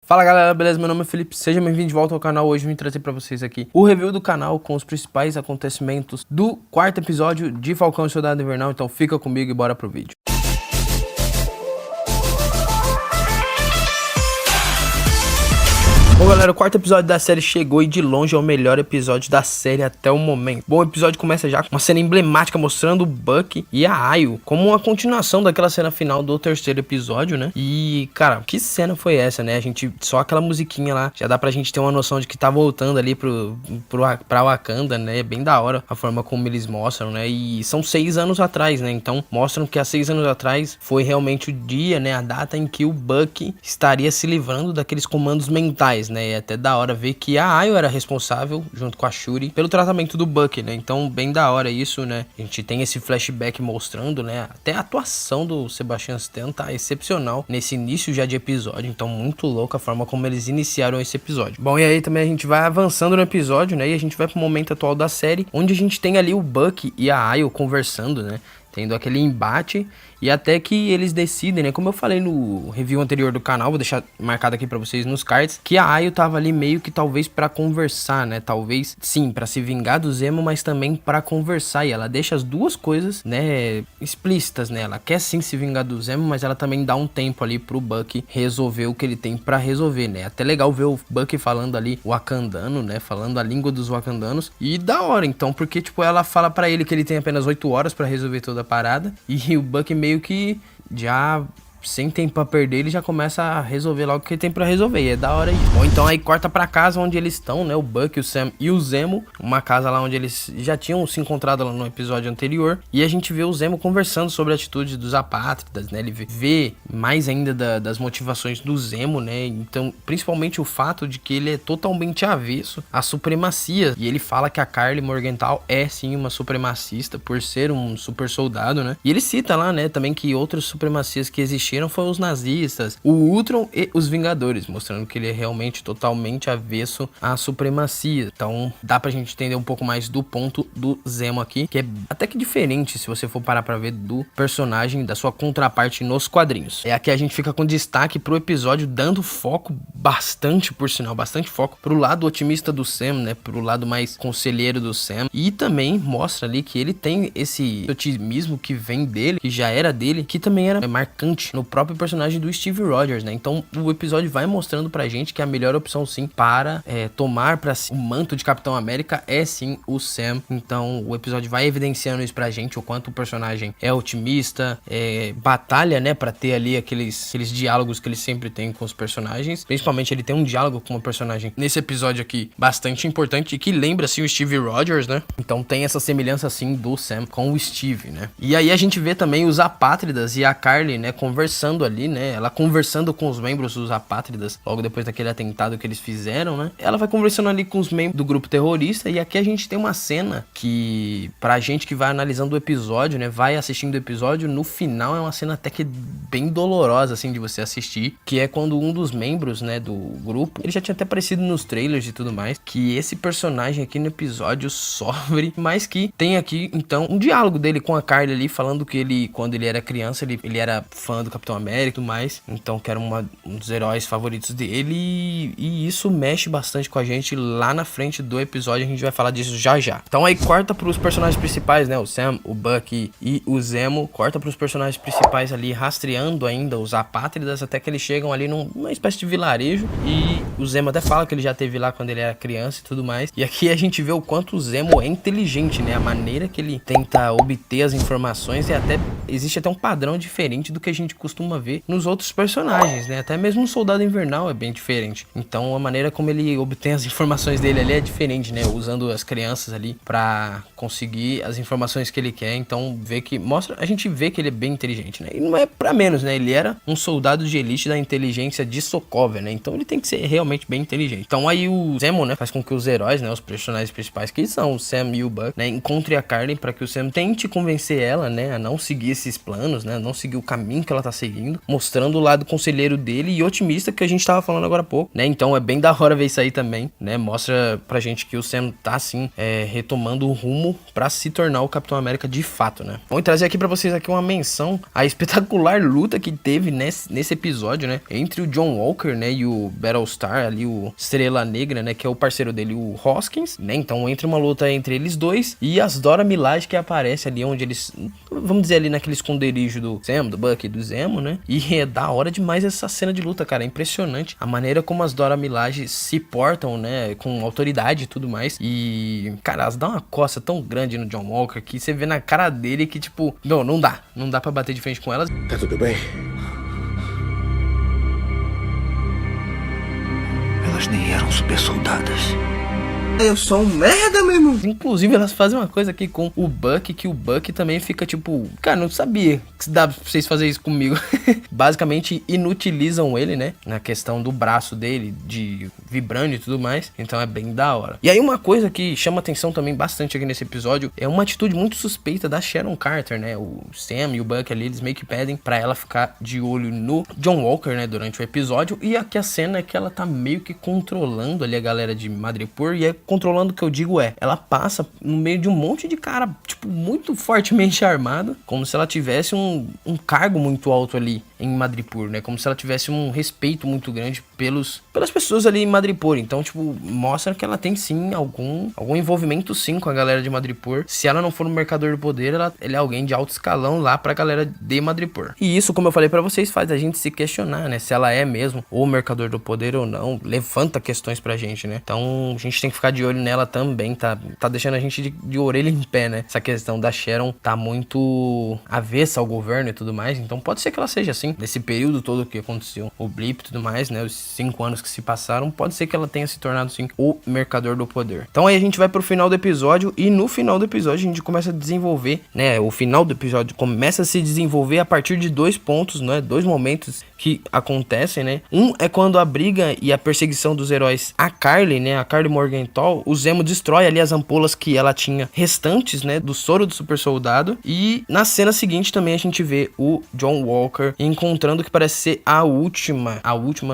Fala galera, beleza? Meu nome é Felipe, seja bem-vindo de volta ao canal. Hoje eu vim trazer pra vocês aqui o review do canal com os principais acontecimentos do quarto episódio de Falcão e Soldado Invernal. Então fica comigo e bora pro vídeo. Bom galera, o quarto episódio da série chegou e de longe é o melhor episódio da série até o momento. Bom, o episódio começa já com uma cena emblemática mostrando o Bucky e a Ayo como uma continuação daquela cena final do terceiro episódio, né? E, cara, que cena foi essa, né? A gente, só aquela musiquinha lá, já dá pra gente ter uma noção de que tá voltando ali pra Wakanda, né? É bem da hora a forma como eles mostram, né? E são 6 anos atrás, né? Então, mostram que há 6 anos atrás foi realmente o dia, né? A data em que o Bucky estaria se livrando daqueles comandos mentais, né? E é até da hora ver que a Ayo era responsável, junto com a Shuri, pelo tratamento do Bucky, né? Então, bem da hora isso, né? A gente tem esse flashback mostrando, né? Até a atuação do Sebastian Stan tá excepcional nesse início já de episódio. Então, muito louca a forma como eles iniciaram esse episódio. Bom, e aí também a gente vai avançando no episódio, né? E a gente vai pro momento atual da série, onde a gente tem ali o Bucky e a Ayo conversando, né? Tendo aquele embate e até que eles decidem, né? Como eu falei no review anterior do canal, vou deixar marcado aqui pra vocês nos cards, que a Ayo tava ali meio que talvez pra conversar, né? Talvez, sim, pra se vingar do Zemo, mas também pra conversar. E ela deixa as duas coisas, né, explícitas, né? Ela quer sim se vingar do Zemo, mas ela também dá um tempo ali pro Bucky resolver o que ele tem pra resolver, né? Até legal ver o Bucky falando ali wakandano, né? Falando a língua dos wakandanos. E da hora, então, porque, tipo, ela fala pra ele que ele tem apenas 8 horas pra resolver toda a parada. E o Bucky meio que já, sem tempo pra perder, ele já começa a resolver logo o que ele tem pra resolver. E é da hora isso. Ou então aí corta pra casa onde eles estão, né? O Bucky, o Sam e o Zemo. Uma casa lá onde eles já tinham se encontrado lá no episódio anterior. E a gente vê o Zemo conversando sobre a atitude dos apátridas, né? Ele vê mais ainda das motivações do Zemo, né? Então, principalmente o fato de que ele é totalmente avesso à supremacia. E ele fala que a Karli Morgenthau é sim uma supremacista por ser um super soldado, né? E ele cita lá, né, também que outras supremacias que existiam foram os nazistas, o Ultron e os Vingadores, mostrando que ele é realmente totalmente avesso à supremacia. Então dá pra gente entender um pouco mais do ponto do Zemo aqui, que é até que diferente se você for parar pra ver do personagem, da sua contraparte nos quadrinhos. É aqui a gente fica com destaque pro episódio, dando foco bastante, por sinal, bastante foco pro lado otimista do Sam, né, pro lado mais conselheiro do Sam, e também mostra ali que ele tem esse otimismo que vem dele, que já era dele, que também era marcante no próprio personagem do Steve Rogers, né? Então o episódio vai mostrando pra gente que a melhor opção sim para tomar pra si o manto de Capitão América é sim o Sam. Então o episódio vai evidenciando isso pra gente, o quanto o personagem é otimista, batalha, né, pra ter ali aqueles diálogos que ele sempre tem com os personagens. Principalmente ele tem um diálogo com uma personagem nesse episódio aqui bastante importante e que lembra assim o Steve Rogers, né? Então tem essa semelhança assim do Sam com o Steve, né? E aí a gente vê também os apátridas e a Karli, né, conversando ali, né? Ela conversando com os membros dos apátridas logo depois daquele atentado que eles fizeram, né? Ela vai conversando ali com os membros do grupo terrorista. E aqui a gente tem uma cena que, pra gente que vai analisando o episódio, né, vai assistindo o episódio, no final é uma cena até que bem dolorosa, assim, de você assistir, que é quando um dos membros, né, do grupo, ele já tinha até aparecido nos trailers e tudo mais, que esse personagem aqui no episódio sofre, mas que tem aqui, então, um diálogo dele com a Karli ali, falando que ele, quando ele era criança, ele era fã do Capitão América e tudo mais, então que era um dos heróis favoritos dele, e isso mexe bastante com a gente lá na frente do episódio. A gente vai falar disso já já. Então aí corta pros personagens principais, né, o Sam, o Bucky e o Zemo, corta pros personagens principais ali rastreando ainda os apátridas até que eles chegam ali numa espécie de vilarejo, e o Zemo até fala que ele já teve lá quando ele era criança e tudo mais. E aqui a gente vê o quanto o Zemo é inteligente, né, a maneira que ele tenta obter as informações, e até existe até um padrão diferente do que a gente costuma ver nos outros personagens, né? Até mesmo o Soldado Invernal é bem diferente. Então a maneira como ele obtém as informações dele ali é diferente, né? Usando as crianças ali pra conseguir as informações que ele quer. Então a gente vê que ele é bem inteligente, né? E não é pra menos, né? Ele era um soldado de elite da inteligência de Sokovia, né? Então ele tem que ser realmente bem inteligente. Então aí o Zemo, né, faz com que os heróis, né, os personagens principais, que são o Sam e o Buck, né, encontrem a Karli pra que o Sam tente convencer ela, né, a não seguir esses planos, né, não seguir o caminho que ela tá seguindo, mostrando o lado conselheiro dele e otimista que a gente tava falando agora há pouco, né? Então é bem da hora ver isso aí também, né? Mostra pra gente que o Sam tá assim, retomando o rumo pra se tornar o Capitão América de fato, né? Vou trazer aqui pra vocês aqui uma menção à espetacular luta que teve nesse episódio, né, entre o John Walker, né, e o Battlestar, ali o Estrela Negra, né, que é o parceiro dele, o Hoskins, né, então entra uma luta entre eles dois e as Dora Milaje que aparece ali onde eles, vamos dizer, ali naquele esconderijo do Sam, do Bucky e do Zemo, né, e é da hora demais essa cena de luta, cara, é impressionante a maneira como as Dora Milaje se portam, né, com autoridade e tudo mais, e, cara, elas dão uma coça tão grande no John Walker que você vê na cara dele que, tipo, não dá pra bater de frente com elas. Tá tudo bem? Elas nem eram super soldadas. Eu sou um merda, meu irmão. Inclusive, elas fazem uma coisa aqui com o Bucky, que o Bucky também fica tipo, cara, não sabia que dá pra vocês fazerem isso comigo. Basicamente, inutilizam ele, né, na questão do braço dele, de vibrânio e tudo mais. Então é bem da hora. E aí uma coisa que chama atenção também bastante aqui nesse episódio é uma atitude muito suspeita da Sharon Carter, né. O Sam e o Bucky ali, eles meio que pedem pra ela ficar de olho no John Walker, né, durante o episódio. E aqui a cena é que ela tá meio que controlando ali a galera de Madripoor, e é controlando, o que eu digo ela passa no meio de um monte de cara, tipo, muito fortemente armado, como se ela tivesse um cargo muito alto ali em Madripoor, né, como se ela tivesse um respeito muito grande pelas pessoas ali em Madripoor. Então, tipo, mostra que ela tem sim algum envolvimento sim com a galera de Madripoor. Se ela não for um mercador do poder, ela é alguém de alto escalão lá pra galera de Madripoor. E isso, como eu falei pra vocês, faz a gente se questionar, né, se ela é mesmo o mercador do poder ou não, levanta questões pra gente, né. Então, a gente tem que ficar de olho nela também, tá deixando a gente de orelha em pé, né. Essa questão da Sharon tá muito avessa ao governo e tudo mais, então pode ser que ela seja assim, nesse período todo que aconteceu o blip e tudo mais, né, os 5 anos que se passaram, pode ser que ela tenha se tornado sim o mercador do poder. Então aí a gente vai pro final do episódio, e no final do episódio a gente começa a desenvolver, né, o final do episódio começa a se desenvolver a partir de 2 pontos, né, 2 momentos que acontecem, né. Um é quando a briga e a perseguição dos heróis a Carly, né, a Carly Morgenthau, o Zemo destrói ali as ampolas que ela tinha restantes, né, do soro do super soldado, e na cena seguinte também a gente vê o John Walker encontrando o que parece ser a última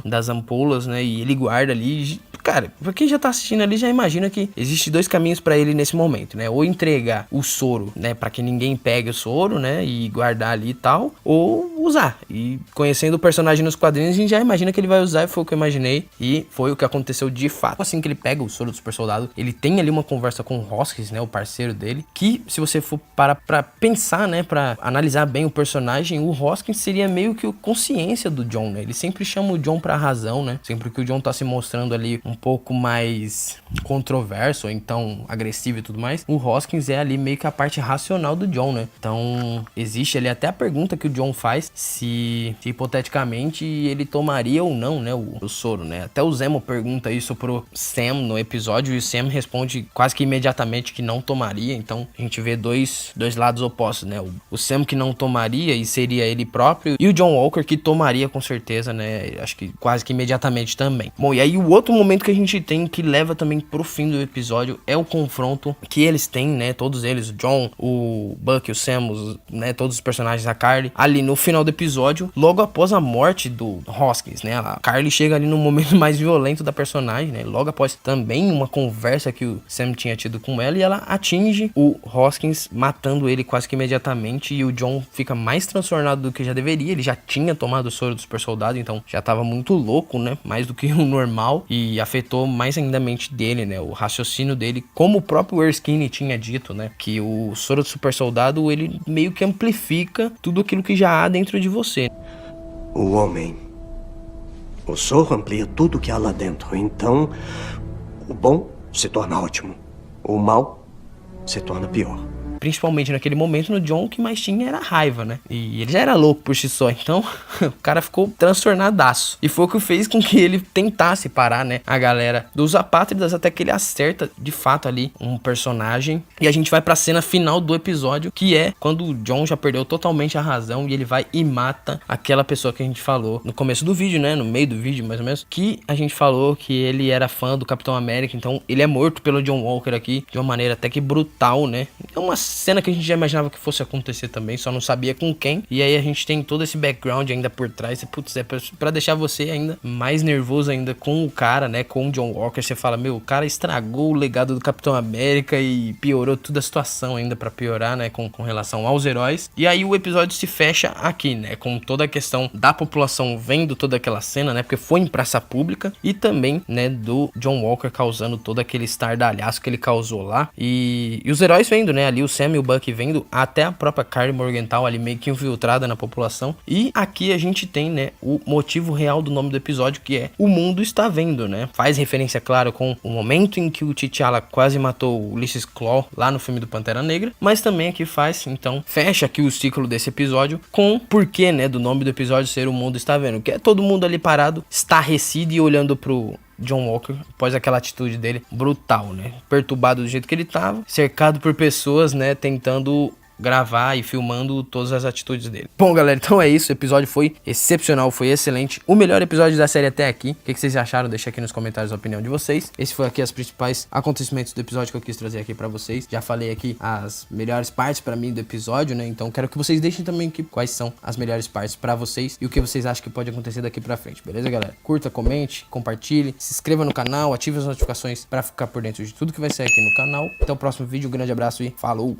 das ampolas, né, e ele guarda ali. Cara, pra quem já tá assistindo ali já imagina que existe 2 caminhos pra ele nesse momento, né, ou entregar o soro, né, pra que ninguém pegue o soro, né, e guardar ali e tal, ou usar. E conhecendo o personagem nos quadrinhos, a gente já imagina que ele vai usar, e foi o que eu imaginei, e foi o que aconteceu de fato. Assim que ele pega o soro do super soldado, ele tem ali uma conversa com o Hoskins, né, o parceiro dele, que se você for parar pra pensar, né, pra analisar bem o personagem, o Hoskins seria meio que a consciência do John, né, ele sempre chama o John pra razão, né, sempre que o John tá se mostrando ali um pouco mais controverso, ou então agressivo e tudo mais, o Hoskins é ali meio que a parte racional do John, né, então existe ali até a pergunta que o John faz, se hipoteticamente ele tomaria ou não, né, o soro, né, até o Zemo pergunta isso pro Sam no episódio, e o Sam responde quase que imediatamente que não tomaria. Então a gente vê dois lados opostos, né, o Sam que não tomaria e seria ele próprio, e o John Walker que tomaria com certeza, né, acho que quase que imediatamente também. Bom, e aí o outro momento que a gente tem que leva também pro fim do episódio é o confronto que eles têm, né, todos eles, o John, o Bucky, o Sam, né, todos os personagens da Carly, ali no final do episódio, logo após a morte do Hoskins, né, a Carly chega ali no momento mais violento da personagem, né, logo após também uma conversa que o Sam tinha tido com ela, e ela atinge o Hoskins, matando ele quase que imediatamente, e o John fica mais transtornado do que já deveria. Ele já tinha tomado o soro do super soldado, então já tava muito louco, né, mais do que o normal, e afetou mais ainda a mente dele, né, o raciocínio dele, como o próprio Erskine tinha dito, né, que o soro do super soldado, ele meio que amplifica tudo aquilo que já há dentro de você. O homem, o soro amplia tudo que há lá dentro, então o bom se torna ótimo, o mal se torna pior. Principalmente naquele momento no John, o que mais tinha era raiva, né? E ele já era louco por si só, então o cara ficou transtornadaço. E foi o que fez com que ele tentasse parar, né, a galera dos apátridas, até que ele acerta de fato ali um personagem. E a gente vai pra cena final do episódio, que é quando o John já perdeu totalmente a razão e ele vai e mata aquela pessoa que a gente falou no começo do vídeo, né, no meio do vídeo mais ou menos, que a gente falou que ele era fã do Capitão América. Então ele é morto pelo John Walker aqui de uma maneira até que brutal, né? É uma cena que a gente já imaginava que fosse acontecer também, só não sabia com quem. E aí a gente tem todo esse background ainda por trás. E, putz, é pra deixar você ainda mais nervoso ainda com o cara, né? Com o John Walker. Você fala, meu, o cara estragou o legado do Capitão América e piorou toda a situação ainda pra piorar, né? Com relação aos heróis. E aí o episódio se fecha aqui, né? Com toda a questão da população vendo toda aquela cena, né? Porque foi em praça pública. E também, né? Do John Walker causando todo aquele estardalhaço que ele causou lá. E os heróis vendo, né? Ali o Sam e o Bucky vendo, até a própria Karli Morgenthau ali meio que infiltrada na população. E aqui a gente tem, né, o motivo real do nome do episódio, que é O Mundo Está Vendo, né? Faz referência, claro, com o momento em que o T'Challa quase matou o Ulysses Klaue lá no filme do Pantera Negra, mas também aqui faz, então, fecha aqui o ciclo desse episódio com o porquê, né, do nome do episódio ser O Mundo Está Vendo, que é todo mundo ali parado, estarrecido e olhando pro John Walker, após aquela atitude dele brutal, né? Perturbado do jeito que ele tava, cercado por pessoas, né, tentando gravar e filmando todas as atitudes dele. Bom, galera, então é isso. O episódio foi excepcional, foi excelente. O melhor episódio da série até aqui. O que vocês acharam? Deixa aqui nos comentários a opinião de vocês. Esse foi aqui as principais acontecimentos do episódio que eu quis trazer aqui pra vocês. Já falei aqui as melhores partes pra mim do episódio, né? Então quero que vocês deixem também aqui quais são as melhores partes pra vocês e o que vocês acham que pode acontecer daqui pra frente, beleza, galera? Curta, comente, compartilhe, se inscreva no canal, ative as notificações pra ficar por dentro de tudo que vai sair aqui no canal. Até o próximo vídeo, um grande abraço e falou!